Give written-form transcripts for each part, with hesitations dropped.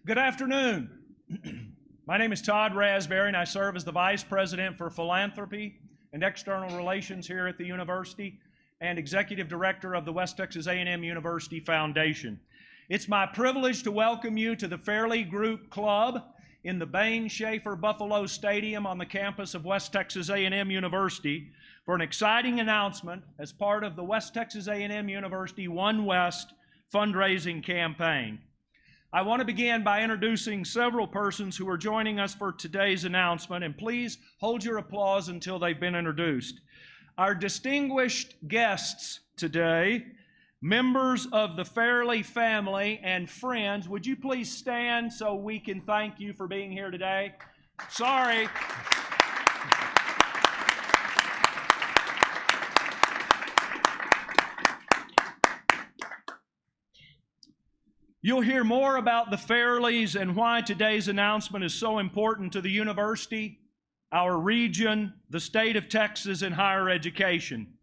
Good afternoon. My name is Todd Raspberry, and I serve as the Vice President for Philanthropy and External Relations here at the university and Executive Director of the West Texas A&M University Foundation. It's my privilege to welcome you to the Fairley Group Club in the Bain Schaefer Buffalo Stadium on the campus of West Texas A&M University for an exciting announcement as part of the West Texas A&M University OneWest fundraising campaign. I want to begin by introducing several persons who are joining us for today's announcement, and please hold your applause until they've been introduced. Our distinguished guests today, members of the Fairley family and friends, would you please stand so we can thank you for being here today? Sorry. You'll hear more about the Fairleys and why today's announcement is so important to the university, our region, the state of Texas, and higher education.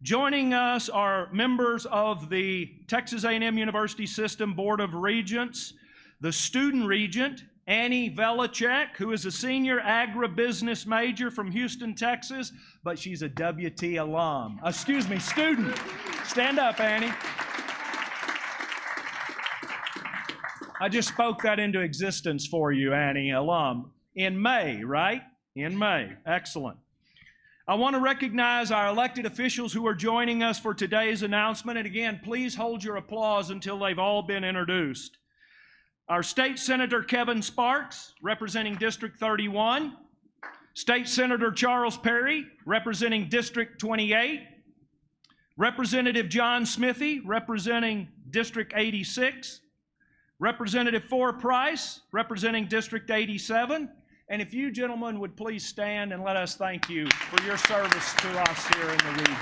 Joining us are members of the Texas A&M University System Board of Regents, the student regent, Annie Velichek, who is a senior agribusiness major from Houston, Texas, but she's a WT alum. Student. Stand up, Annie. I just spoke that into existence for you, Annie, alum. In May, right? In May. Excellent. I want to recognize our elected officials who are joining us for today's announcement. And again, please hold your applause until they've all been introduced. Our State Senator Kevin Sparks, representing District 31. State Senator Charles Perry, representing District 28. Representative John Smithy, representing District 86. Representative Four Price, representing District 87. And if you gentlemen would please stand and let us thank you for your service to us here in the region.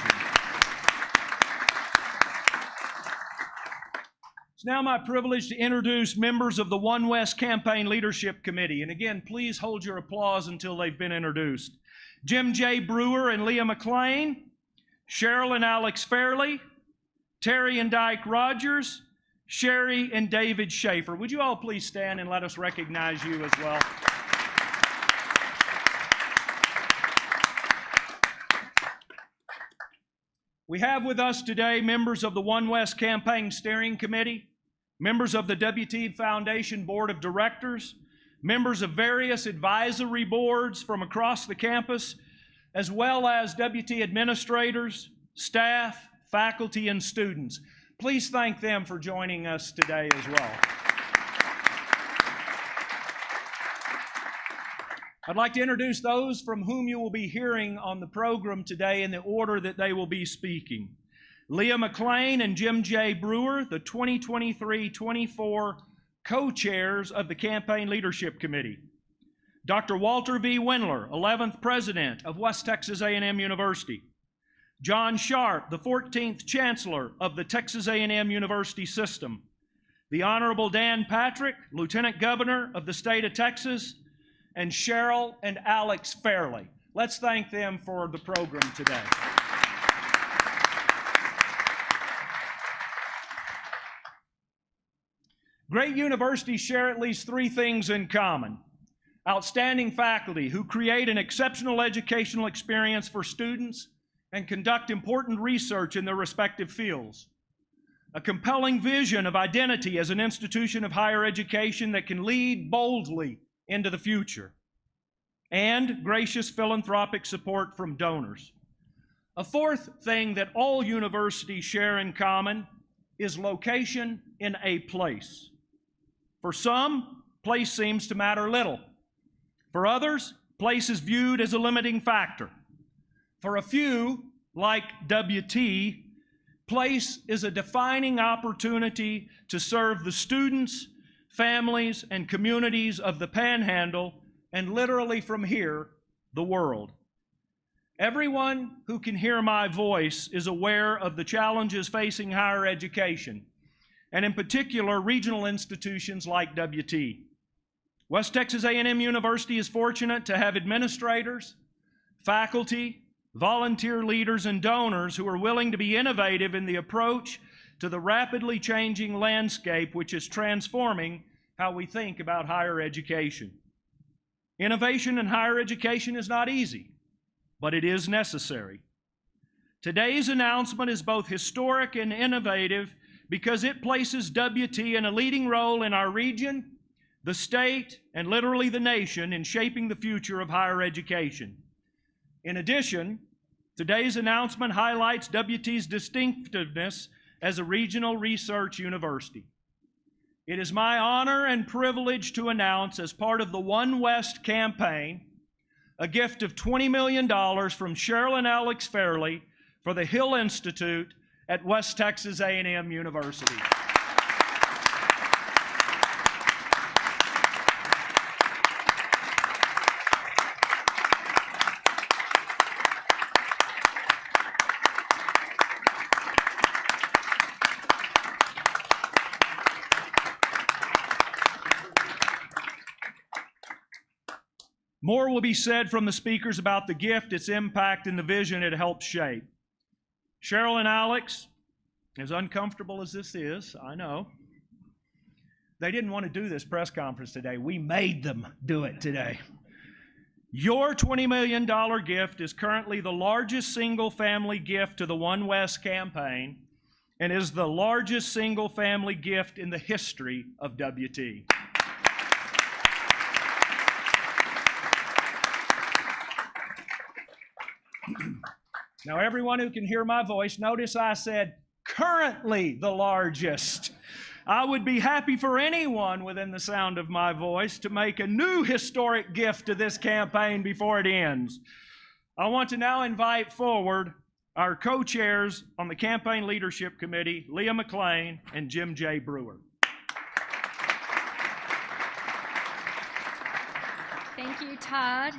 It's now my privilege to introduce members of the OneWest Campaign Leadership Committee. And again, please hold your applause until they've been introduced. Jim J. Brewer and Leah McLean, Cheryl and Alex Fairly, Terry and Dyke Rogers, Sherry and David Schaefer. Would you all please stand and let us recognize you as well? We have with us today members of the OneWest Campaign Steering Committee, members of the WT Foundation Board of Directors, members of various advisory boards from across the campus, as well as WT administrators, staff, faculty, and students. Please thank them for joining us today as well. I'd like to introduce those from whom you will be hearing on the program today in the order that they will be speaking. Leah McLean and Jim J. Brewer, the 2023-24 co-chairs of the Campaign Leadership Committee. Dr. Walter V. Wendler, 11th President of West Texas A&M University. John Sharp, the 14th Chancellor of the Texas A&M University System. The Honorable Dan Patrick, Lieutenant Governor of the state of Texas, and Cheryl and Alex Fairly. Let's thank them for the program today. Great universities share at least three things in common. Outstanding faculty who create an exceptional educational experience for students and conduct important research in their respective fields. A compelling vision of identity as an institution of higher education that can lead boldly into the future. And gracious philanthropic support from donors. A fourth thing that all universities share in common is location in a place. For some, place seems to matter little. For others, place is viewed as a limiting factor. For a few, like WT, place is a defining opportunity to serve the students, families, and communities of the Panhandle, and literally from here, the world. Everyone who can hear my voice is aware of the challenges facing higher education, and in particular, regional institutions like WT. West Texas A&M University is fortunate to have administrators, faculty, volunteer leaders, and donors who are willing to be innovative in the approach to the rapidly changing landscape which is transforming how we think about higher education. Innovation in higher education is not easy, but it is necessary. Today's announcement is both historic and innovative because it places WT in a leading role in our region, the state, and literally the nation in shaping the future of higher education. In addition, today's announcement highlights WT's distinctiveness as a regional research university. It is my honor and privilege to announce, as part of the OneWest campaign, a gift of $20 million from Cheryl and Alex Fairly for the Hill Institute at West Texas A&M University. More will be said from the speakers about the gift, its impact, and the vision it helps shape. Cheryl and Alex, as uncomfortable as this is, I know, they didn't want to do this press conference today. We made them do it today. Your $20 million gift is currently the largest single-family gift to the OneWest campaign and is the largest single-family gift in the history of WT. Now, everyone who can hear my voice, notice I said currently the largest. I would be happy for anyone within the sound of my voice to make a new historic gift to this campaign before it ends. I want to now invite forward our co-chairs on the Campaign Leadership Committee, Leah McLean and Jim J. Brewer. Thank you, Todd.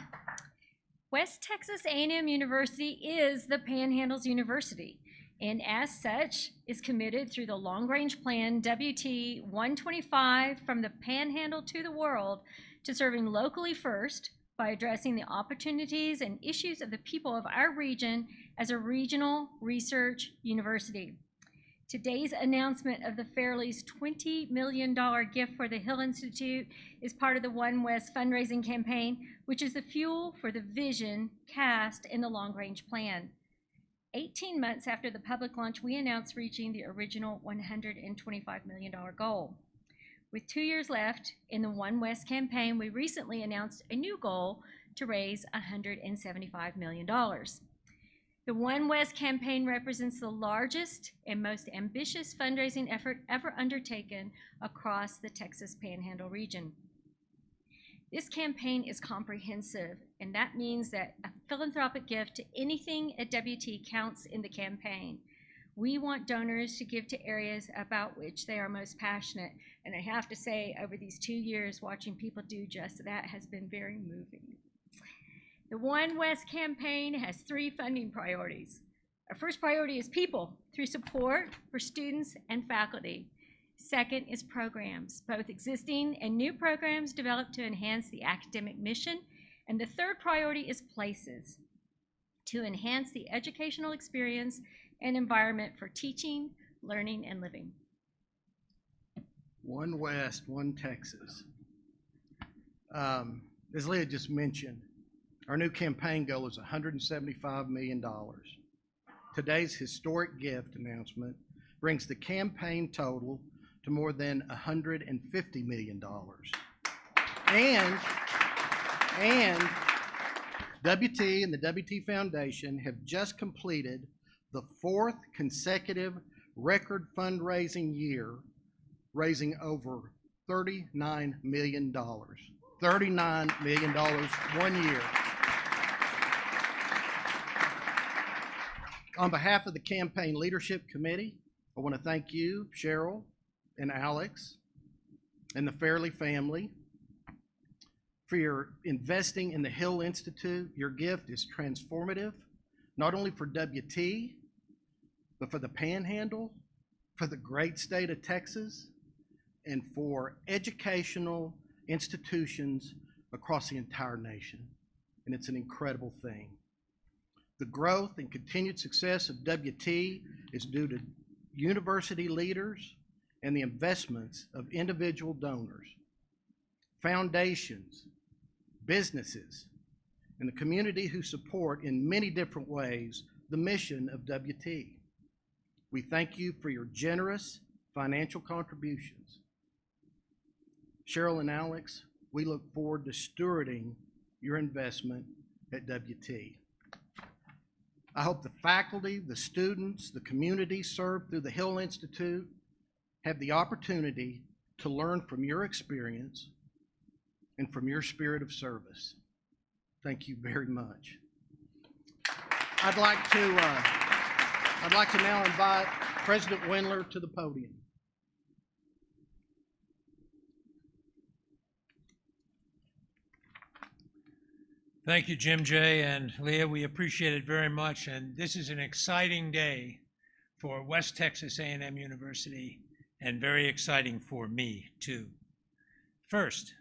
West Texas A&M University is the Panhandle's university, and as such is committed through the long-range plan WT 125 from the Panhandle to the world to serving locally first by addressing the opportunities and issues of the people of our region as a regional research university. Today's announcement of the Fairley's $20 million gift for the Hill Institute is part of the OneWest fundraising campaign, which is the fuel for the vision cast in the long-range plan. 18 months after the public launch, we announced reaching the original $125 million goal. With 2 years left in the OneWest campaign, we recently announced a new goal to raise $175 million. The OneWest campaign represents the largest and most ambitious fundraising effort ever undertaken across the Texas Panhandle region. This campaign is comprehensive, and that means that a philanthropic gift to anything at WT counts in the campaign. We want donors to give to areas about which they are most passionate, and I have to say, over these 2 years, watching people do just that has been very moving. The OneWest campaign has 3 funding priorities. Our first priority is people through support for students and faculty. Second is programs, both existing and new programs developed to enhance the academic mission. And the third priority is places to enhance the educational experience and environment for teaching, learning, and living. OneWest, One Texas. As Leah just mentioned, our new campaign goal is $175 million. Today's historic gift announcement brings the campaign total to more than $150 million. And WT and the WT Foundation have just completed the 4th consecutive record fundraising year, raising over $39 million. $39 million 1 year. On behalf of the Campaign Leadership Committee, I want to thank you, Cheryl and Alex, and the Fairley family for your investing in the Hill Institute. Your gift is transformative, not only for WT, but for the Panhandle, for the great state of Texas, and for educational institutions across the entire nation. And it's an incredible thing. The growth and continued success of WT is due to university leaders and the investments of individual donors. foundations, businesses, and the community who support in many different ways the mission of WT. We thank you for your generous financial contributions. Cheryl and Alex, we look forward to stewarding your investment at WT. I hope the faculty, the students, the community served through the Hill Institute have the opportunity to learn from your experience and from your spirit of service. Thank you very much. I'd like to now invite President Wendler to the podium. Thank you, Jim J. and Leah. We appreciate it very much. And this is an exciting day for West Texas A&M University and very exciting for me, too. First,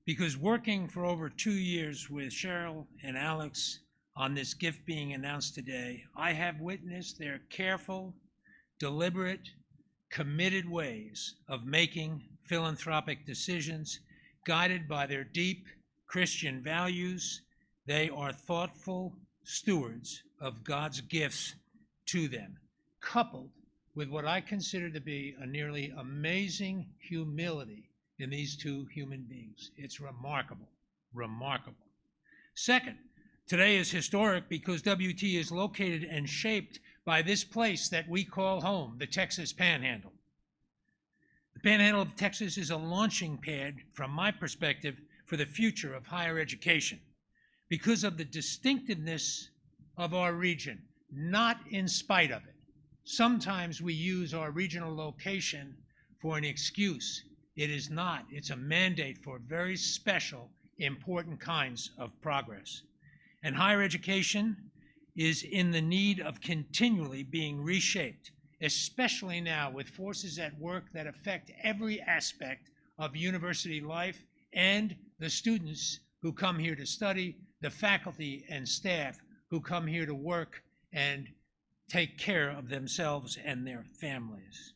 because working for over 2 years with Cheryl and Alex on this gift being announced today, I have witnessed their careful, deliberate, committed ways of making philanthropic decisions guided by their deep Christian values. They are thoughtful stewards of God's gifts to them, coupled with what I consider to be a nearly amazing humility in these two human beings. It's remarkable, remarkable. Second, today is historic because WT is located and shaped by this place that we call home, the Texas Panhandle. The Panhandle of Texas is a launching pad, from my perspective, for the future of higher education because of the distinctiveness of our region, not in spite of it. Sometimes we use our regional location for an excuse. It is not. It's a mandate for very special, important kinds of progress. And higher education is in the need of continually being reshaped, especially now with forces at work that affect every aspect of university life and the students who come here to study, the faculty and staff who come here to work and take care of themselves and their families.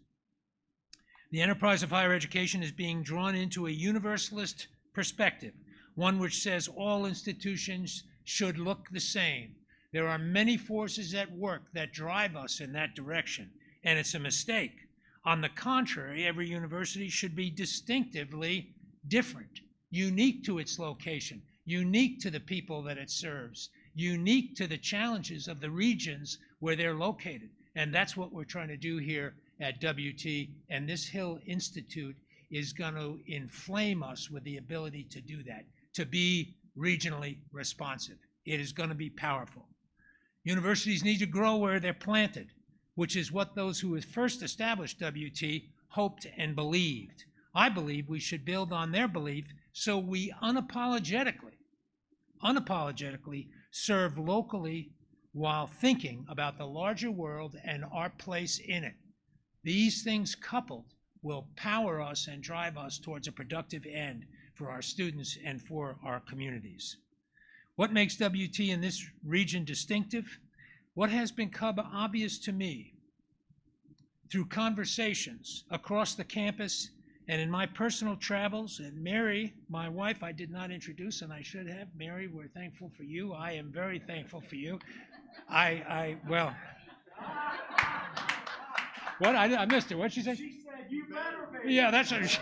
The enterprise of higher education is being drawn into a universalist perspective, one which says all institutions should look the same. There are many forces at work that drive us in that direction, and it's a mistake. On the contrary, every university should be distinctively different, unique to its location, unique to the people that it serves, unique to the challenges of the regions where they're located. And that's what we're trying to do here at WT, and this Hill Institute is going to inflame us with the ability to do that, to be regionally responsive. It is going to be powerful. Universities need to grow where they're planted, which is what those who first established WT hoped and believed. I believe we should build on their belief so we unapologetically serve locally while thinking about the larger world and our place in it. These things coupled will power us and drive us towards a productive end for our students and for our communities. What makes WT in this region distinctive? What has become obvious to me through conversations across the campus and in my personal travels, and Mary, my wife, I did not introduce, and I should have. Mary, we're thankful for you. I am very thankful for you. Well, what? I missed her. What'd she say? She said, "You better be." Yeah, that's what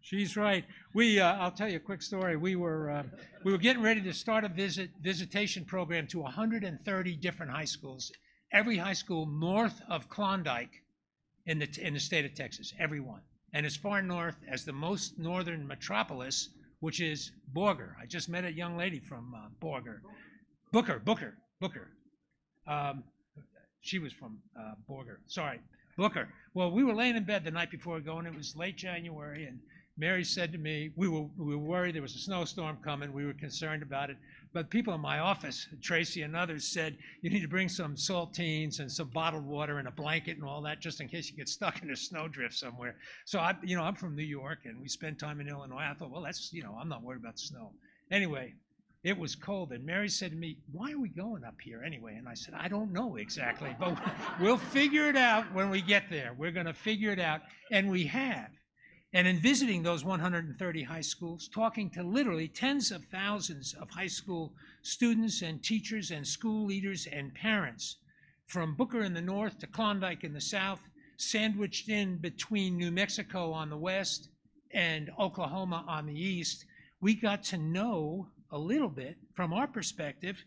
she's right. I'll tell you a quick story. We were getting ready to start a visitation program to 130 different high schools, every high school north of Klondike in the state of Texas, every one, and as far north as the most northern metropolis, which is Borger. I just met a young lady from Borger, Booker. She was from Borger. Sorry, Booker. Well, we were laying in bed the night before going. It was late January, and Mary said to me, we were worried there was a snowstorm coming. We were concerned about it. But people in my office, Tracy and others, said, you need to bring some saltines and some bottled water and a blanket and all that just in case you get stuck in a snowdrift somewhere. So, I'm from New York, and we spent time in Illinois. I thought, well, that's, I'm not worried about the snow. Anyway, it was cold, and Mary said to me, why are we going up here anyway? And I said, I don't know exactly, but we'll figure it out when we get there. We're going to figure it out, and we have. And in visiting those 130 high schools, talking to literally tens of thousands of high school students and teachers and school leaders and parents, from Booker in the north to Klondike in the south, sandwiched in between New Mexico on the west and Oklahoma on the east, we got to know a little bit from our perspective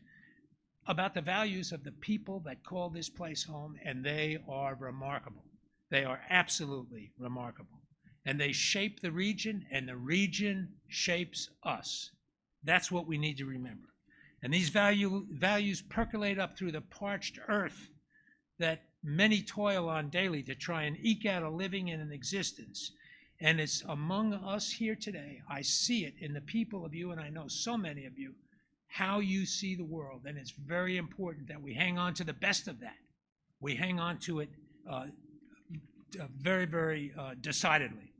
about the values of the people that call this place home, and they are remarkable. They are absolutely remarkable. And they shape the region, and the region shapes us. That's what we need to remember. And these values percolate up through the parched earth that many toil on daily to try and eke out a living and an existence. And it's among us here today. I see it in the people of you, and I know so many of you, how you see the world. And it's very important that we hang on to the best of that. We hang on to it very, very decidedly.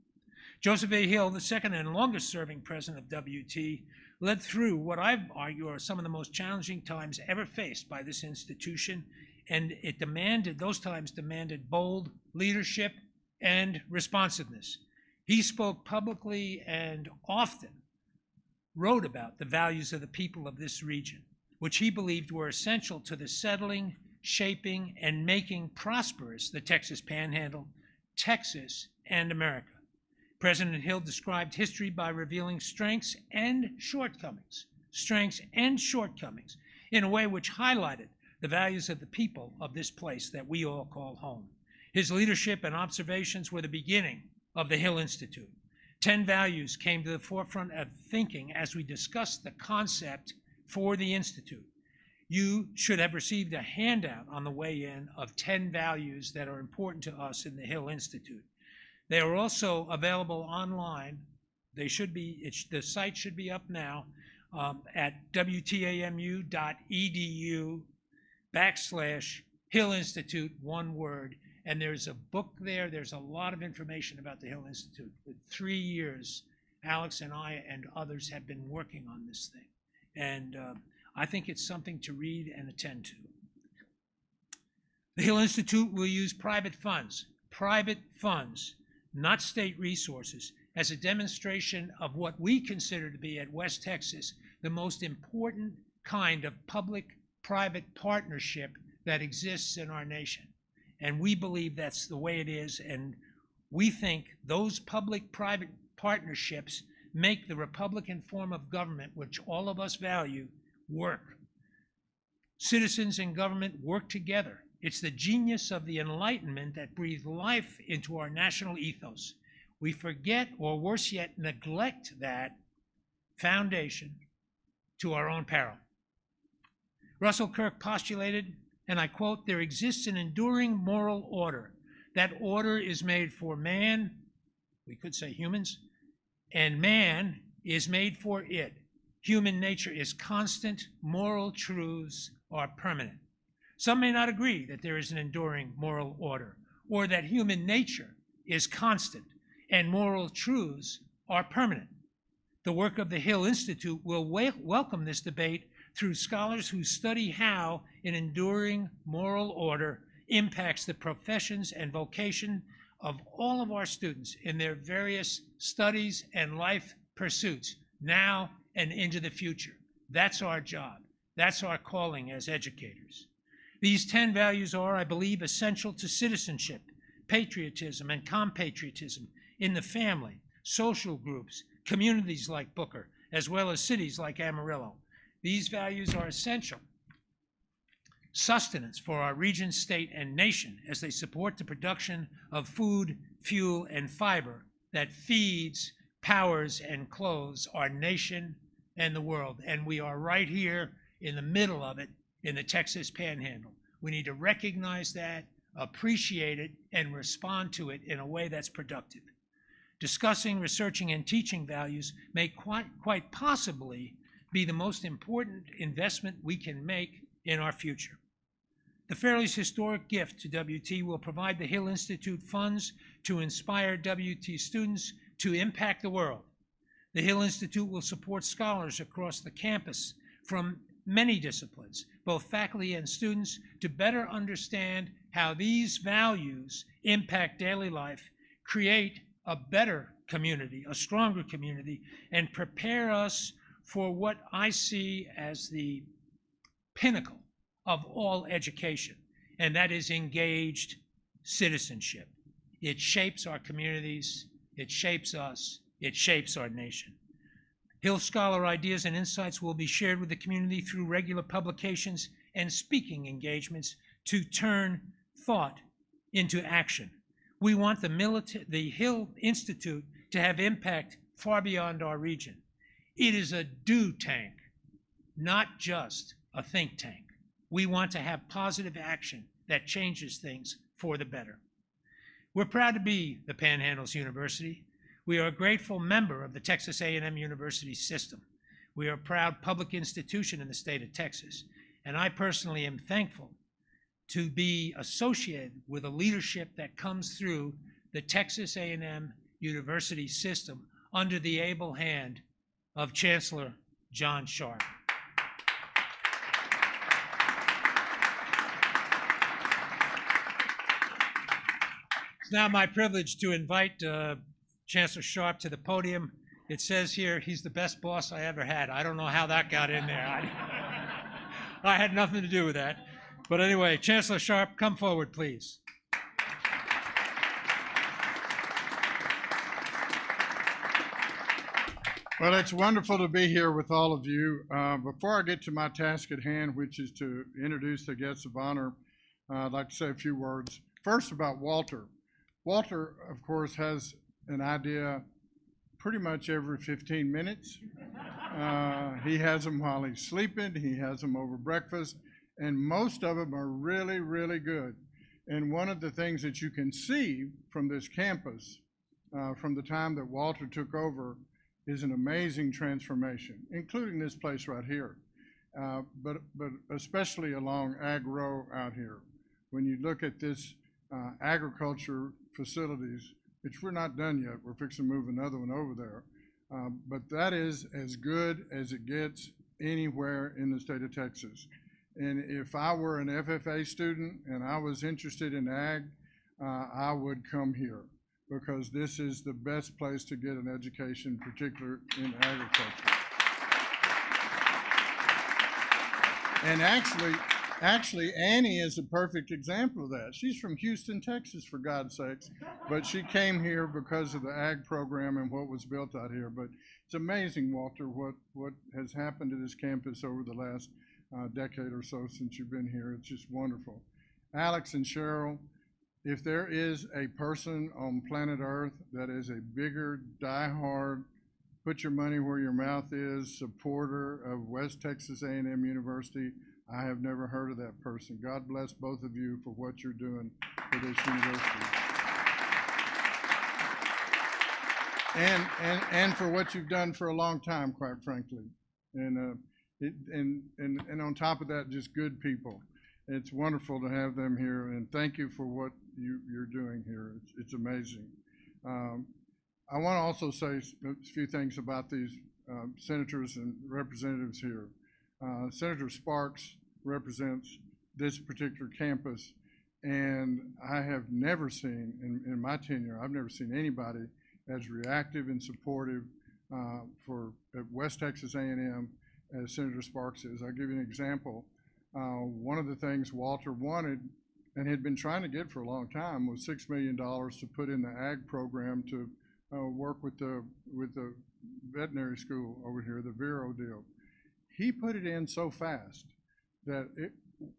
Joseph A. Hill, the second and longest serving president of WT, led through what I argue are some of the most challenging times ever faced by this institution, and those times demanded bold leadership and responsiveness. He spoke publicly and often wrote about the values of the people of this region, which he believed were essential to the settling, shaping, and making prosperous the Texas Panhandle, Texas, and America. President Hill described history by revealing strengths and shortcomings in a way which highlighted the values of the people of this place that we all call home. His leadership and observations were the beginning of the Hill Institute. 10 values came to the forefront of thinking as we discussed the concept for the Institute. You should have received a handout on the way in of 10 values that are important to us in the Hill Institute. They are also available online. The site should be up now at wtamu.edu/Hill Institute, one word. And there's a book there. There's a lot of information about the Hill Institute. For 3 years, Alex and I and others have been working on this thing. And I think it's something to read and attend to. The Hill Institute will use private funds, not state resources, as a demonstration of what we consider to be at West Texas the most important kind of public-private partnership that exists in our nation. And we believe that's the way it is, and we think those public-private partnerships make the Republican form of government, which all of us value, work. Citizens and government work together. It's the genius of the Enlightenment that breathed life into our national ethos. We forget, or worse yet, neglect that foundation to our own peril. Russell Kirk postulated, and I quote, "There exists an enduring moral order. That order is made for man," we could say humans, "and man is made for it. Human nature is constant. Moral truths are permanent." Some may not agree that there is an enduring moral order, or that human nature is constant and moral truths are permanent. The work of the Hill Institute will welcome this debate through scholars who study how an enduring moral order impacts the professions and vocation of all of our students in their various studies and life pursuits, now and into the future. That's our job. That's our calling as educators. These 10 values are, I believe, essential to citizenship, patriotism, and compatriotism in the family, social groups, communities like Booker, as well as cities like Amarillo. These values are essential sustenance for our region, state, and nation as they support the production of food, fuel, and fiber that feeds, powers, and clothes our nation and the world. And we are right here in the middle of it in the Texas Panhandle. We need to recognize that, appreciate it, and respond to it in a way that's productive. Discussing, researching, and teaching values may quite possibly be the most important investment we can make in our future. The Fairley's historic gift to WT will provide the Hill Institute funds to inspire WT students to impact the world. The Hill Institute will support scholars across the campus from many disciplines, both faculty and students, to better understand how these values impact daily life, create a better community, a stronger community, and prepare us for what I see as the pinnacle of all education, and that is engaged citizenship. It shapes our communities, it shapes us, it shapes our nation. Hill Scholar ideas and insights will be shared with the community through regular publications and speaking engagements to turn thought into action. We want the Hill Institute to have impact far beyond our region. It is a do tank, not just a think tank. We want to have positive action that changes things for the better. We're proud to be the Panhandles University. We are a grateful member of the Texas A&M University system. We are a proud public institution in the state of Texas, and I personally am thankful to be associated with a leadership that comes through the Texas A&M University system under the able hand of Chancellor John Sharp. It's now my privilege to invite Chancellor Sharp to the podium. It says here he's the best boss I ever had. I don't know how that got in there. I had nothing to do with that. But anyway, Chancellor Sharp, come forward, please. Well, it's wonderful to be here with all of you. Before I get to my task at hand, which is to introduce the guests of honor, I'd like to say a few words. First, about Walter. Walter, of course, has an idea pretty much every 15 minutes. He has them while he's sleeping. He has them over breakfast. And most of them are really, really good. And one of the things that you can see from this campus, from the time that Walter took over, is an amazing transformation, including this place right here, but especially along Ag Row out here. When you look at this agriculture facilities, which we're not done yet, we're fixing to move another one over there, but that is as good as it gets anywhere in the state of Texas. And if I were an FFA student and I was interested in ag, I would come here, because this is the best place to get an education, particularly in agriculture. And actually, Annie is a perfect example of that. She's from Houston, Texas, for God's sakes, but she came here because of the ag program and what was built out here. But it's amazing, Walter, what has happened to this campus over the last decade or so since you've been here. It's just wonderful. Alex and Cheryl, if there is a person on planet Earth that is a bigger, diehard, put your money where your mouth is supporter of West Texas A&M University, I have never heard of that person. God bless both of you for what you're doing for this university. And for what you've done for a long time, quite frankly. And on top of that, just good people. It's wonderful to have them here, and thank you for what you're doing here. It's amazing. I want to also say a few things about these senators and representatives here. Senator Sparks represents this particular campus, and I have never seen, in my tenure, I've never seen anybody as reactive and supportive for West Texas A&M as Senator Sparks is. I'll give you an example. One of the things Walter wanted and had been trying to get for a long time was $6 million to put in the ag program to work with the veterinary school over here, the Vero deal. He put it in so fast that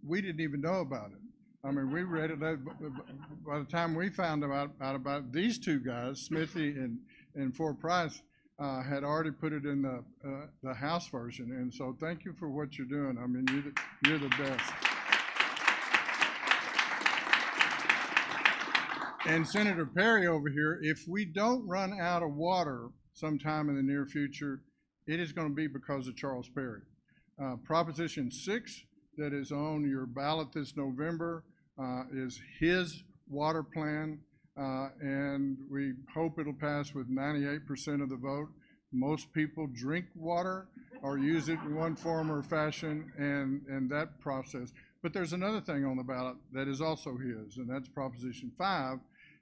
we didn't even know about it. I mean, we read it. By the time we found out about these two guys, Smithy and Ford Price, had already put it in the House version. And so thank you for what you're doing. I mean, you're the best. And Senator Perry over here, if we don't run out of water sometime in the near future, it is going to be because of Charles Perry. Proposition 6 that is on your ballot this November is his water plan, and we hope it'll pass with 98% of the vote. Most people drink water or use it in one form or fashion, and that process. But there's another thing on the ballot that is also his, and that's Proposition 5,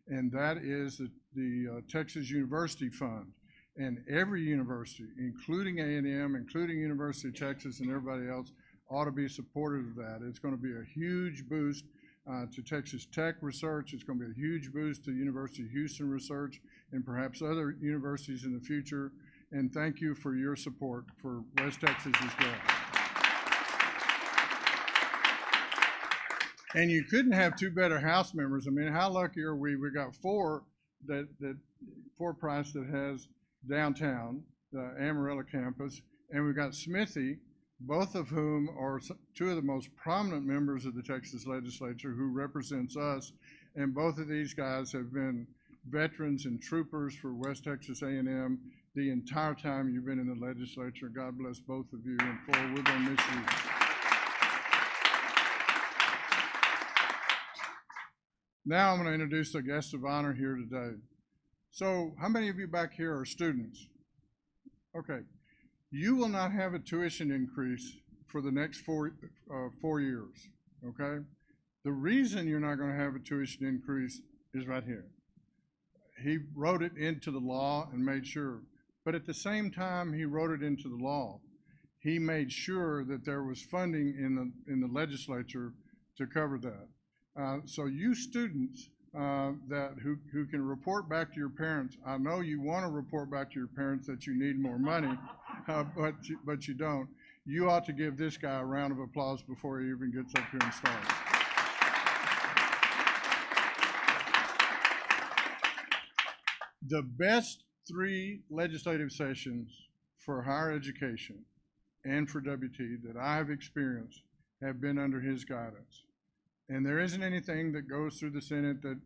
and that is the Texas University Fund. And every university, including A&M, including University of Texas and everybody else, ought to be supportive of that. It's going to be a huge boost to Texas Tech research. It's going to be a huge boost to University of Houston research and perhaps other universities in the future. And thank you for your support for West Texas as well. And you couldn't have two better House members. I mean, how lucky are we? We got four Price that has downtown, the Amarillo campus, and we've got Smithy, both of whom are two of the most prominent members of the Texas legislature who represents us. And both of these guys have been veterans and troopers for West Texas A&M the entire time you've been in the legislature. God bless both of you, and we're going to miss you. Now I'm going to introduce the guest of honor here today. So how many of you back here are students? Okay. You will not have a tuition increase for the next 4 years, okay? The reason you're not going to have a tuition increase is right here. He wrote it into the law and made sure. But at the same time he wrote it into the law, he made sure that there was funding in the legislature to cover that. So you students who can report back to your parents, I know you want to report back to your parents that you need more money, but you don't. You ought to give this guy a round of applause before he even gets up here and starts. The best 3 legislative sessions for higher education and for WT that I have experienced have been under his guidance. And there isn't anything that goes through the Senate that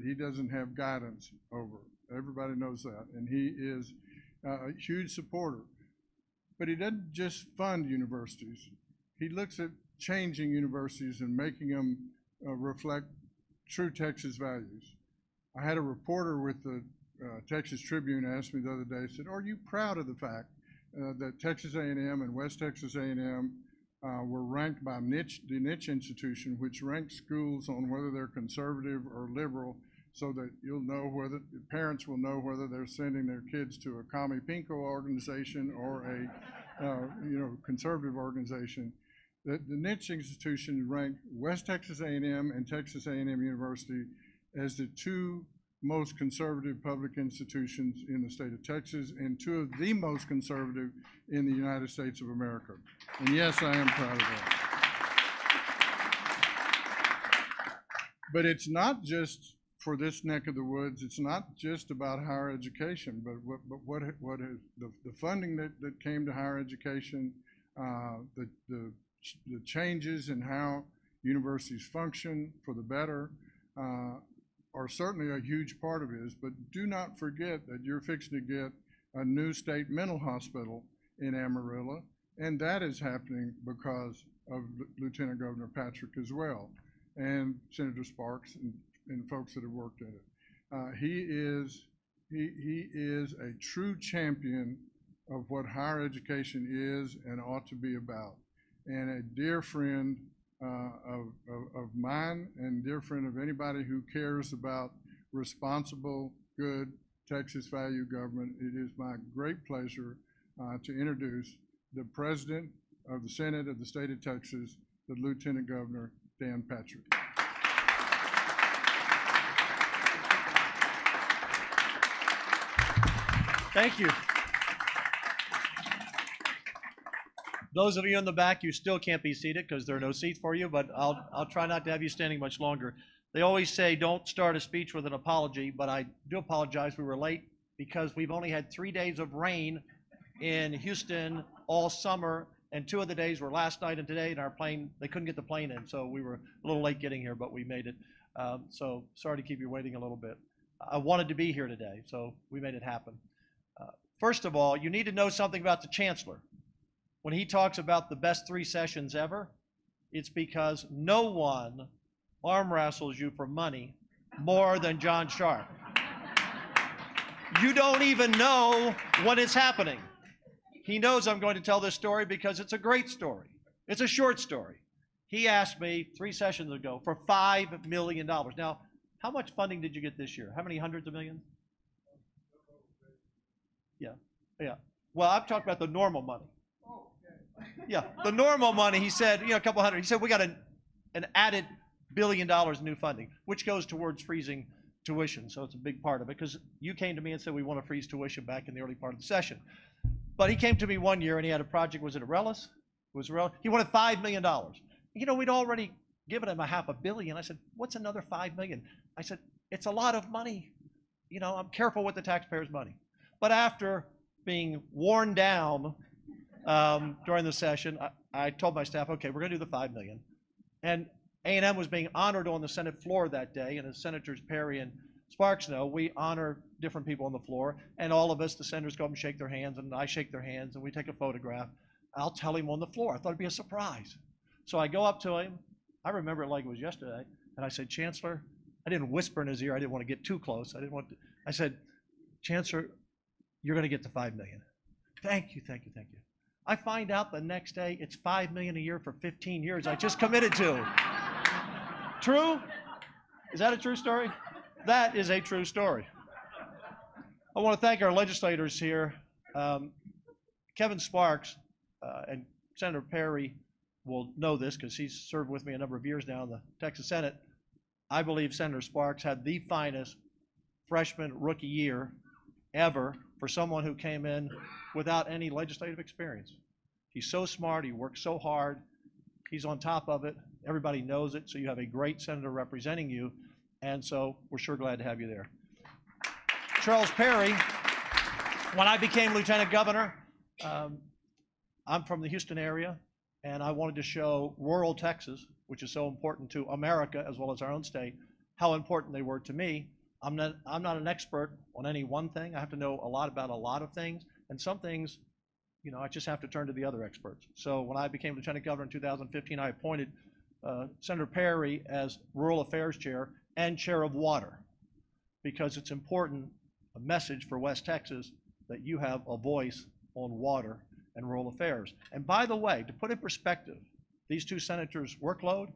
he doesn't have guidance over. Everybody knows that. And he is a huge supporter. But he doesn't just fund universities. He looks at changing universities and making them reflect true Texas values. I had a reporter with the Texas Tribune ask me the other day, said, are you proud of the fact that Texas A&M and West Texas A&M were ranked by the niche institution, which ranks schools on whether they're conservative or liberal, so that you'll know whether parents will know whether they're sending their kids to a Commie Pinko organization or a conservative organization. The niche institution ranked West Texas A&M and Texas A&M University as the 2 most conservative public institutions in the state of Texas and 2 of the most conservative in the United States of America. And yes, I am proud of that. But it's not just for this neck of the woods. It's not just about higher education, but what is the funding that came to higher education, the changes in how universities function for the better, are certainly a huge part of it. But do not forget that you're fixing to get a new state mental hospital in Amarillo, and that is happening because of Lieutenant Governor Patrick as well, and Senator Sparks and folks that have worked at it. He is a true champion of what higher education is and ought to be about, and a dear friend of mine and dear friend of anybody who cares about responsible, good Texas value government. It is my great pleasure to introduce the President of the Senate of the state of Texas, the Lieutenant Governor, Dan Patrick. Thank you. Those of you in the back, you still can't be seated because there are no seats for you, but I'll try not to have you standing much longer. They always say don't start a speech with an apology, but I do apologize. We were late because we've only had 3 days of rain in Houston all summer, and 2 of the days were last night and today, and our plane, they couldn't get the plane in, so we were a little late getting here, but we made it. So sorry to keep you waiting a little bit. I wanted to be here today, so we made it happen. First of all, you need to know something about the Chancellor. When he talks about the best 3 sessions ever, it's because no one arm wrestles you for money more than John Sharp. You don't even know when it's happening. He knows I'm going to tell this story because it's a great story. It's a short story. He asked me 3 sessions ago for $5 million. Now, How much funding did you get this year? How many hundreds of millions? Yeah, yeah. Well, I'm talking about the normal money. Yeah, the normal money, he said, a couple hundred. He said, we got an added $1 billion in new funding, which goes towards freezing tuition. So it's a big part of it, because you came to me and said we want to freeze tuition back in the early part of the session. But he came to me one year and he had a project, was it Arelis? It was Arelis. He wanted $5 million. We'd already given him a $500 million. I said, what's another $5 million? I said, it's a lot of money. I'm careful with the taxpayers' money. But after being worn down during the session, I told my staff, okay, we're going to do the $5 million. And A&M was being honored on the Senate floor that day, and as Senators Perry and Sparks know, we honor different people on the floor, and all of us, the senators, go up and shake their hands, and I shake their hands, and we take a photograph. I'll tell him on the floor. I thought it'd be a surprise. So I go up to him. I remember it like it was yesterday, and I said, Chancellor, I didn't whisper in his ear. I didn't want to get too close. I said, Chancellor, you're going to get the $5 million. Thank you, thank you, thank you. I find out the next day it's $5 million a year for 15 years I just committed to. True? Is that a true story? That is a true story. I want to thank our legislators here. Kevin Sparks and Senator Perry will know this because he's served with me a number of years now in the Texas Senate. I believe Senator Sparks had the finest freshman rookie year ever for someone who came in without any legislative experience. He's so smart, he works so hard, he's on top of it, everybody knows it, so you have a great senator representing you, and so we're sure glad to have you there. Charles Perry, when I became lieutenant governor, I'm from the Houston area, and I wanted to show rural Texas, which is so important to America as well as our own state, how important they were to me. I'm not an expert on any one thing. I have to know a lot about a lot of things, and some things, I just have to turn to the other experts. So when I became lieutenant governor in 2015, I appointed Senator Perry as Rural Affairs Chair and Chair of Water, because it's important, a message for West Texas, that you have a voice on water and rural affairs. And by the way, to put in perspective, these two senators' workload,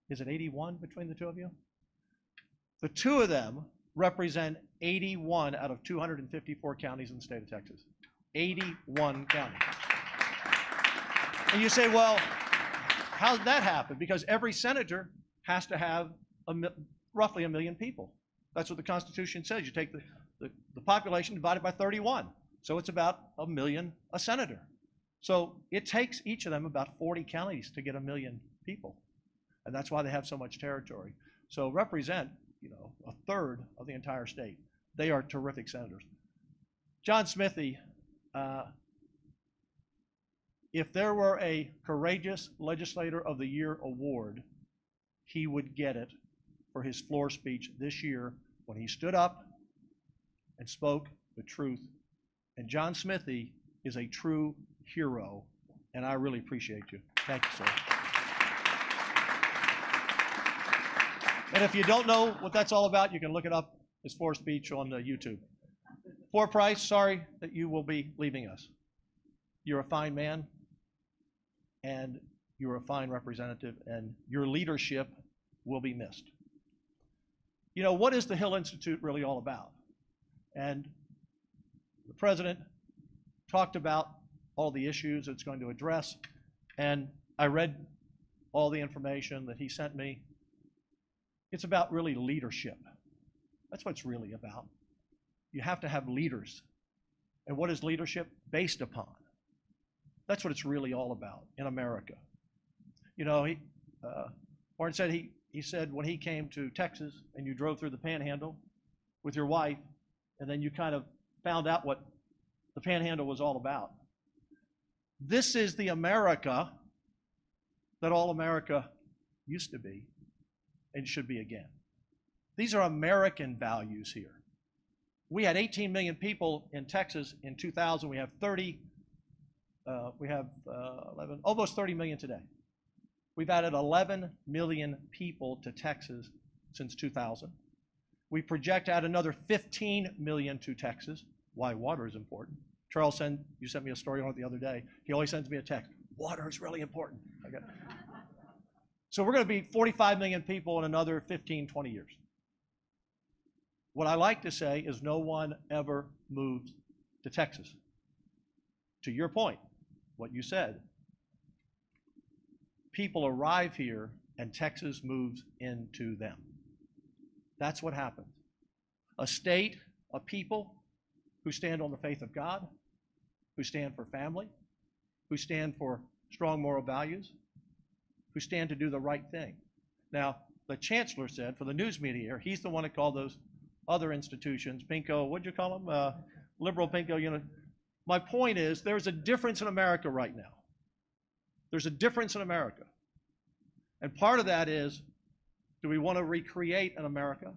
is it 81 between the two of you? The two of them represent 81 out of 254 counties in the state of Texas. 81 counties. And you say, well, how did that happen? Because every senator has to have roughly 1 million people. That's what the Constitution says. You take the population divided by 31. So it's about 1 million a senator. So it takes each of them about 40 counties to get 1 million people. And that's why they have so much territory. So represent, a third of the entire state. They are terrific senators. John Smithy, if there were a Courageous Legislator of the Year award, he would get it for his floor speech this year when he stood up and spoke the truth. And John Smithy is a true hero, and I really appreciate you. Thank you, sir. And if you don't know what that's all about, you can look it up, his floor speech on YouTube. For Price, sorry that you will be leaving us. You're a fine man, and you're a fine representative, and your leadership will be missed. What is the Hill Institute really all about? And the president talked about all the issues it's going to address, and I read all the information that he sent me. It's about really leadership. That's what it's really about. You have to have leaders. And what is leadership based upon? That's what it's really all about in America. Warren said he said when he came to Texas and you drove through the Panhandle with your wife, and then you kind of found out what the Panhandle was all about. This is the America that all America used to be and should be again. These are American values here. We had 18 million people in Texas in 2000. We have 11, almost 30 million today. We've added 11 million people to Texas since 2000. We project to add another 15 million to Texas. Why water is important. Charles, you sent me a story on it the other day. He always sends me a text. Water is really important. Okay. So we're going to be 45 million people in another 15, 20 years. What I like to say is no one ever moved to Texas. To your point, what you said, people arrive here and Texas moves into them. That's what happens. A state, a people who stand on the faith of God, who stand for family, who stand for strong moral values, who stand to do the right thing. Now, the Chancellor said, for the news media here, he's the one that called those other institutions, Pinko, what'd you call them? Liberal Pinko, you know. My point is, there's a difference in America right now. There's a difference in America. And part of that is, do we want to recreate an America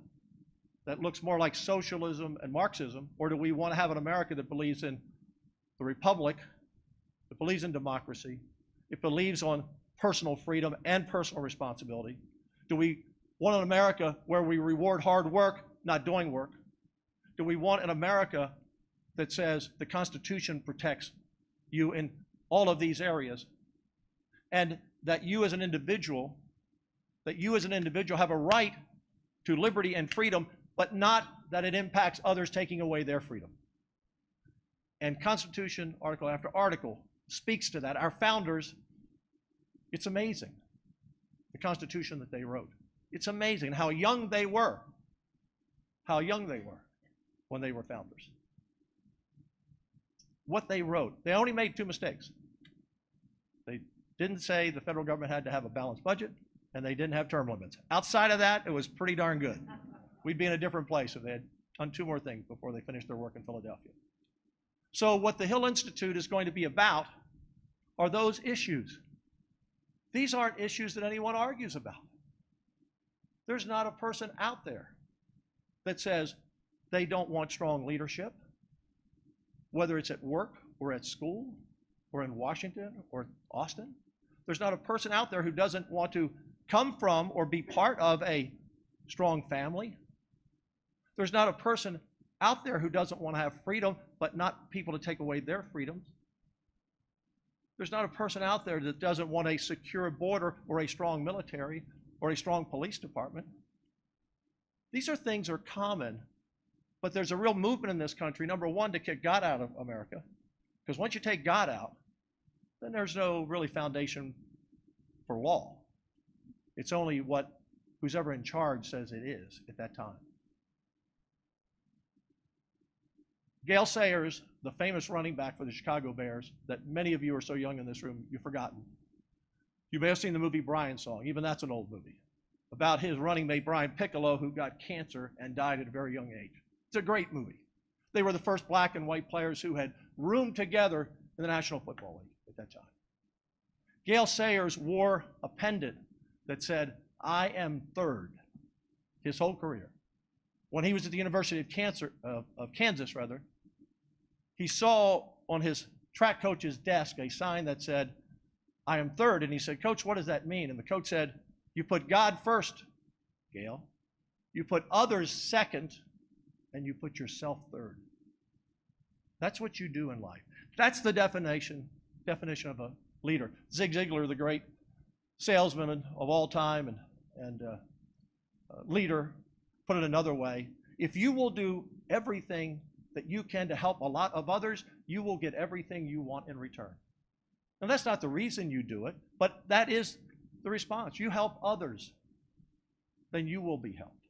that looks more like socialism and Marxism, or do we want to have an America that believes in the republic, that believes in democracy, it believes on personal freedom and personal responsibility? Do we want an America where we reward hard work, not doing work? Do we want an America that says the Constitution protects you in all of these areas, and that you as an individual have a right to liberty and freedom, but not that it impacts others taking away their freedom? And Constitution, article after article, speaks to that. Our founders, it's amazing, the Constitution that they wrote. It's amazing how young they were when they were founders. What they wrote, they only made 2 mistakes. They didn't say the federal government had to have a balanced budget, and they didn't have term limits. Outside of that, it was pretty darn good. We'd be in a different place if they had done 2 more things before they finished their work in Philadelphia. So what the Hill Institute is going to be about are those issues. These aren't issues that anyone argues about. There's not a person out there that says they don't want strong leadership, whether it's at work or at school or in Washington or Austin. There's not a person out there who doesn't want to come from or be part of a strong family. There's not a person out there who doesn't want to have freedom, but not people to take away their freedoms. There's not a person out there that doesn't want a secure border or a strong military or a strong police department. These are things that are common, but there's a real movement in this country, number one, to kick God out of America. Because once you take God out, then there's no really foundation for law. It's only what who's ever in charge says it is at that time. Gale Sayers, the famous running back for the Chicago Bears, that many of you are so young in this room, you've forgotten. You may have seen the movie Brian Song. Even that's an old movie. About his running mate, Brian Piccolo, who got cancer and died at a very young age. It's a great movie. They were the first black and white players who had roomed together in the National Football League at that time. Gale Sayers wore a pendant that said, "I am third," his whole career. When he was at the University of Kansas, he saw on his track coach's desk a sign that said, "I am third." And he said, "Coach, what does that mean?" And the coach said, "You put God first, Gale. You put others second, and you put yourself third." That's what you do in life. That's the definition of a leader. Zig Ziglar, the great salesman of all time and leader, put it another way: if you will do everything that you can to help a lot of others, you will get everything you want in return. And that's not the reason you do it, but that is the response. You help others, then you will be helped.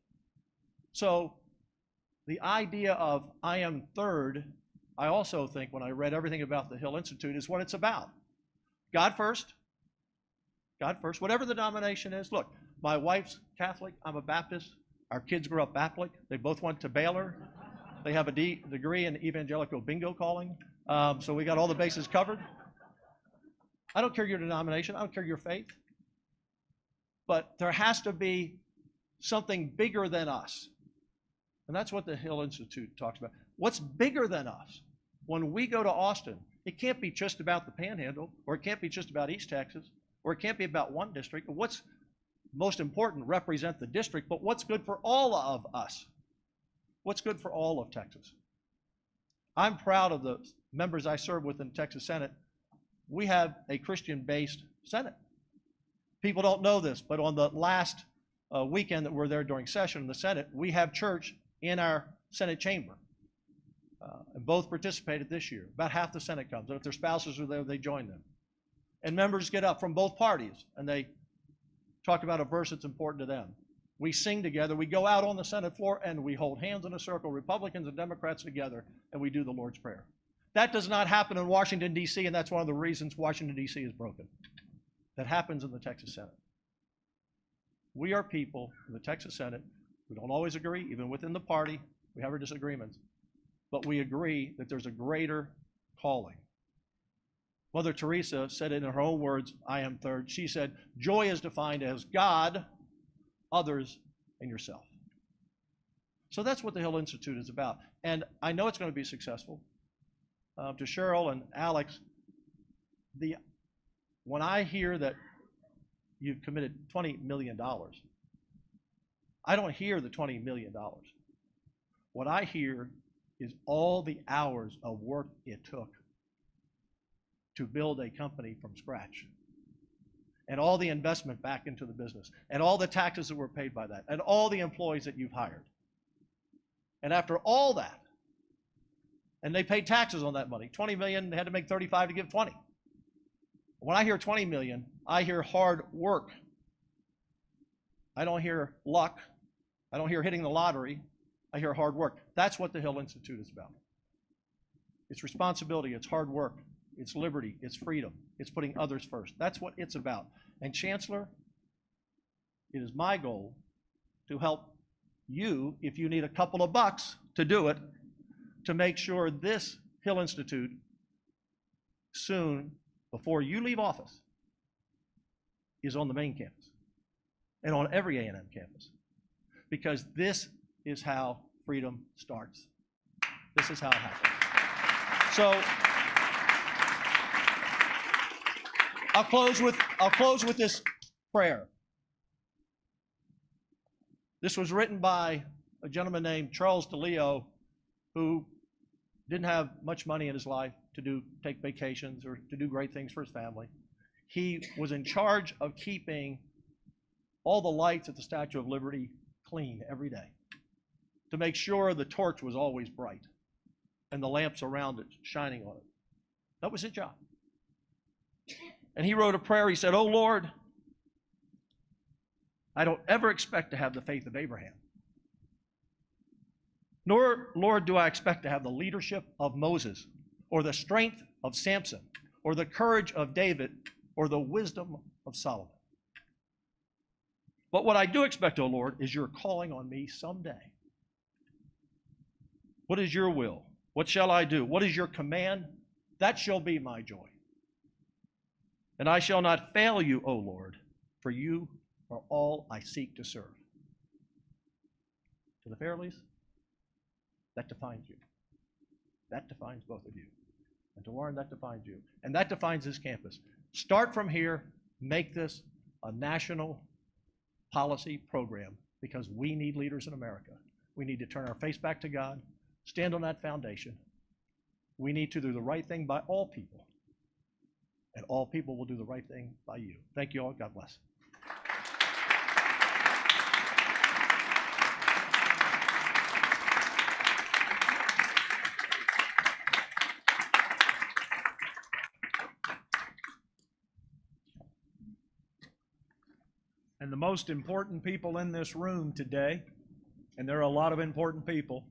So the idea of "I am third," I also think, when I read everything about the Hill Institute, is what it's about. God first. God first. Whatever the denomination is. Look, my wife's Catholic. I'm a Baptist. Our kids grew up Catholic. They both went to Baylor. They have a degree in evangelical bingo calling. So we got all the bases covered. I don't care your denomination. I don't care your faith. But there has to be something bigger than us. And that's what the Hill Institute talks about. What's bigger than us? When we go to Austin, it can't be just about the Panhandle, or it can't be just about East Texas, or it can't be about one district. What's most important, represent the district, but what's good for all of us? What's good for all of Texas? I'm proud of the members I serve with in the Texas Senate. We have a Christian-based Senate. People don't know this, but on the last weekend that we're there during session in the Senate, we have church in our Senate chamber. And both participated this year. About half the Senate comes. And if their spouses are there, they join them. And members get up from both parties and they talk about a verse that's important to them. We sing together. We go out on the Senate floor and we hold hands in a circle, Republicans and Democrats together, and we do the Lord's Prayer. That does not happen in Washington, D.C., and that's one of the reasons Washington, D.C. is broken. That happens in the Texas Senate. We are people in the Texas Senate. We don't always agree, even within the party. We have our disagreements. But we agree that there's a greater calling. Mother Teresa said it in her own words, I am third. She said, joy is defined as God, others, and yourself. So that's what the Hill Institute is about. And I know it's going to be successful. To Cheryl and Alex, when I hear that you've committed $20 million, I don't hear the $20 million. What I hear is all the hours of work it took to build a company from scratch, and all the investment back into the business, and all the taxes that were paid by that, and all the employees that you've hired. And after all that, and they paid taxes on that money, $20 million, they had to make 35 to give 20. When I hear 20 million, I hear hard work. I don't hear luck. I don't hear hitting the lottery. I hear hard work. That's what the Hill Institute is about. It's responsibility, it's hard work, it's liberty, it's freedom, it's putting others first. That's what it's about. And Chancellor, it is my goal to help you, if you need a couple of bucks to do it, to make sure this Hill Institute soon, before you leave office, is on the main campus and on every A&M campus. Because this is how freedom starts. This is how it happens. So I'll close with this prayer. This was written by a gentleman named Charles DeLeo, who didn't have much money in his life to take vacations or to do great things for his family. He was in charge of keeping all the lights at the Statue of Liberty clean every day, to make sure the torch was always bright and the lamps around it shining on it. That was his job. And he wrote a prayer. He said, "Oh Lord, I don't ever expect to have the faith of Abraham. Nor, Lord, do I expect to have the leadership of Moses, or the strength of Samson, or the courage of David, or the wisdom of Solomon. But what I do expect, O Lord, is your calling on me someday. What is your will? What shall I do? What is your command? That shall be my joy. And I shall not fail you, O Lord, for you are all I seek to serve." To the Fairleys, that defines you. That defines both of you. And to Warren, that defines you. And that defines this campus. Start from here, make this a national policy program, because we need leaders in America. We need to turn our face back to God, stand on that foundation. We need to do the right thing by all people, and all people will do the right thing by you. Thank you all. God bless. And the most important people in this room today, and there are a lot of important people,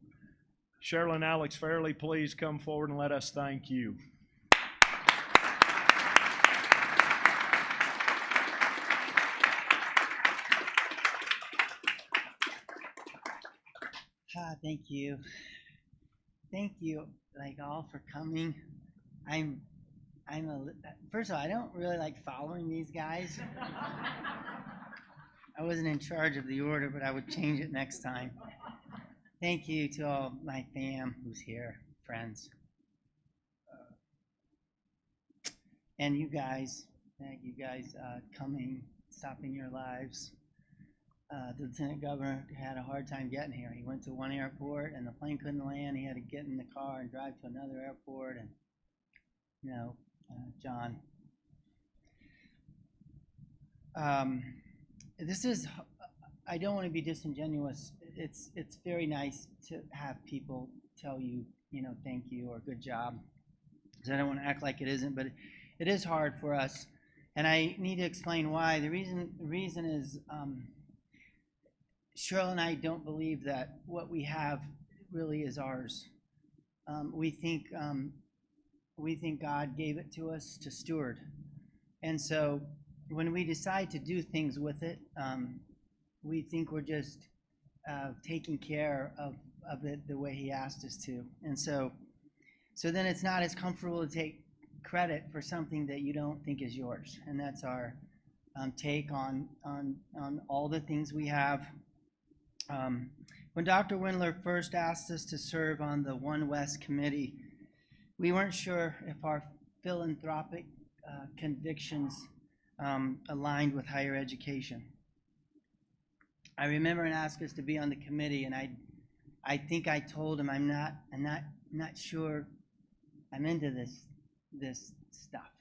Cheryl and Alex Fairly, please come forward and let us thank you. Thank you. Thank you, like, all for coming. First of all, I don't really like following these guys. I wasn't in charge of the order, but I would change it next time. Thank you to all my fam who's here, friends. And you guys, thank you guys coming, stopping your lives. The Lieutenant Governor had a hard time getting here. He went to one airport and the plane couldn't land. He had to get in the car and drive to another airport. And, you know, John. This is, I don't want to be disingenuous. it's very nice to have people tell you, thank you or good job. So I don't want to act like it isn't, but it is hard for us, and I need to explain why. The reason is Cheryl and I don't believe that what we have really is ours. We think God gave it to us to steward, and so when we decide to do things with it, we think we're just taking care of it the way He asked us to, and so then it's not as comfortable to take credit for something that you don't think is yours, and that's our take on all the things we have. When Dr. Windler first asked us to serve on the OneWest committee, we weren't sure if our philanthropic convictions aligned with higher education. I remember and asked us to be on the committee, and I think I told him I'm not sure I'm into this stuff.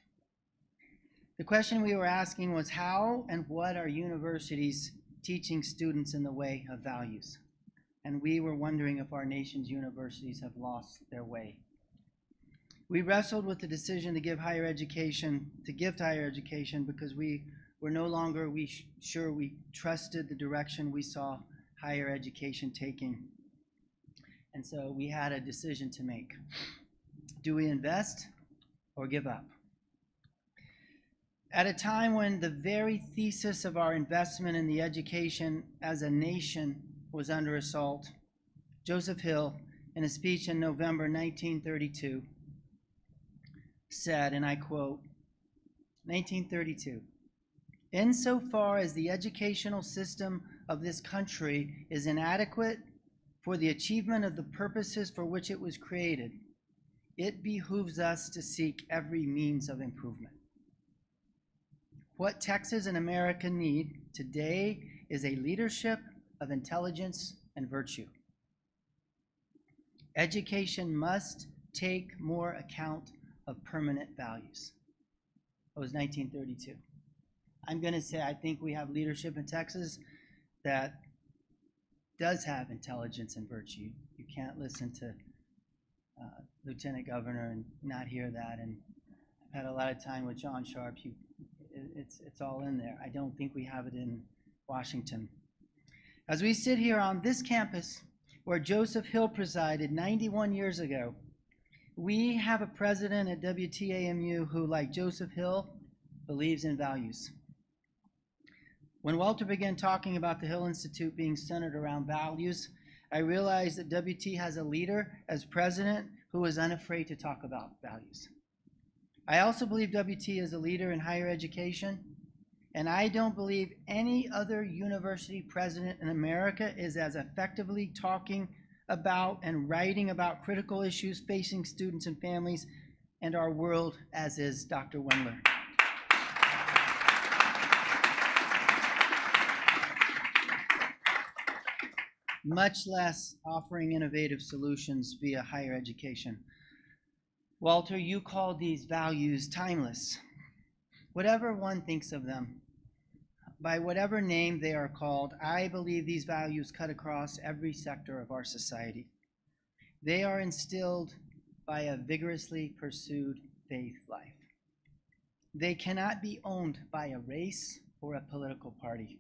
The question we were asking was, how and what are universities teaching students in the way of values? And we were wondering if our nation's universities have lost their way. We wrestled with the decision to give to higher education because we were no longer sure we trusted the direction we saw higher education taking. And so we had a decision to make. Do we invest or give up? At a time when the very thesis of our investment in the education as a nation was under assault, Joseph Hill, in a speech in November 1932, said, and I quote, 1932, "Insofar as the educational system of this country is inadequate for the achievement of the purposes for which it was created, it behooves us to seek every means of improvement. What Texas and America need today is a leadership of intelligence and virtue. Education must take more account of permanent values." That was 1932. I'm going to say I think we have leadership in Texas that does have intelligence and virtue. You can't listen to Lieutenant Governor and not hear that. And I've had a lot of time with John Sharp. It's all in there. I don't think we have it in Washington. As we sit here on this campus where Joseph Hill presided 91 years ago, we have a president at WTAMU who, like Joseph Hill, believes in values. When Walter began talking about the Hill Institute being centered around values, I realized that WT has a leader as president who is unafraid to talk about values. I also believe WT is a leader in higher education, and I don't believe any other university president in America is as effectively talking about and writing about critical issues facing students and families and our world as is Dr. Windler. Much less offering innovative solutions via higher education. Walter, you call these values timeless. Whatever one thinks of them, by whatever name they are called, I believe these values cut across every sector of our society. They are instilled by a vigorously pursued faith life. They cannot be owned by a race or a political party.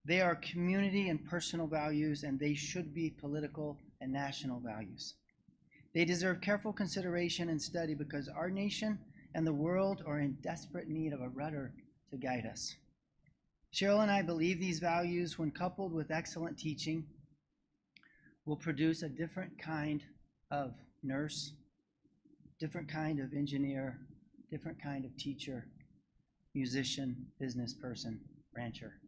They are community and personal values, and they should be political and national values. They deserve careful consideration and study because our nation and the world are in desperate need of a rudder to guide us. Cheryl and I believe these values, when coupled with excellent teaching, will produce a different kind of nurse, different kind of engineer, different kind of teacher, musician, business person, rancher.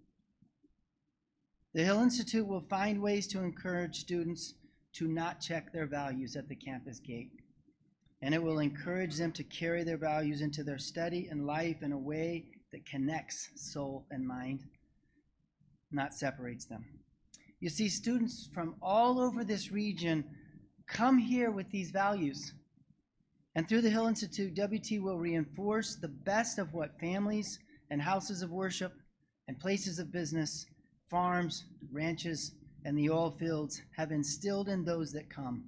The Hill Institute will find ways to encourage students to not check their values at the campus gate, and it will encourage them to carry their values into their study and life in a way that connects soul and mind, not separates them. You see, students from all over this region come here with these values, and through the Hill Institute, WT will reinforce the best of what families and houses of worship and places of business farms, ranches, and the oil fields have instilled in those that come.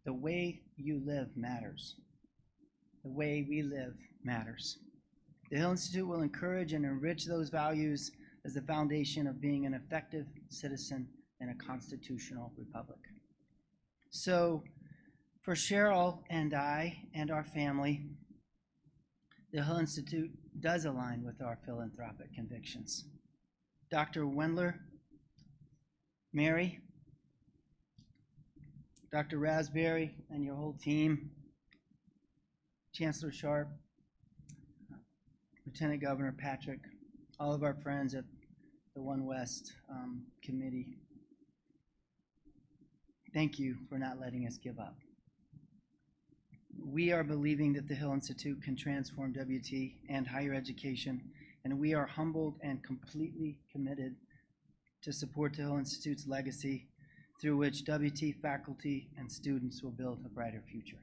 The way you live matters. The way we live matters. The Hill Institute will encourage and enrich those values as the foundation of being an effective citizen in a constitutional republic. So, for Cheryl and I and our family, the Hill Institute does align with our philanthropic convictions. Dr. Wendler, Mary, Dr. Raspberry, and your whole team, Chancellor Sharp, Lieutenant Governor Patrick, all of our friends at the OneWest committee, thank you for not letting us give up. We are believing that the Hill Institute can transform WT and higher education, and we are humbled and completely committed to support the Hill Institute's legacy through which WT faculty and students will build a brighter future.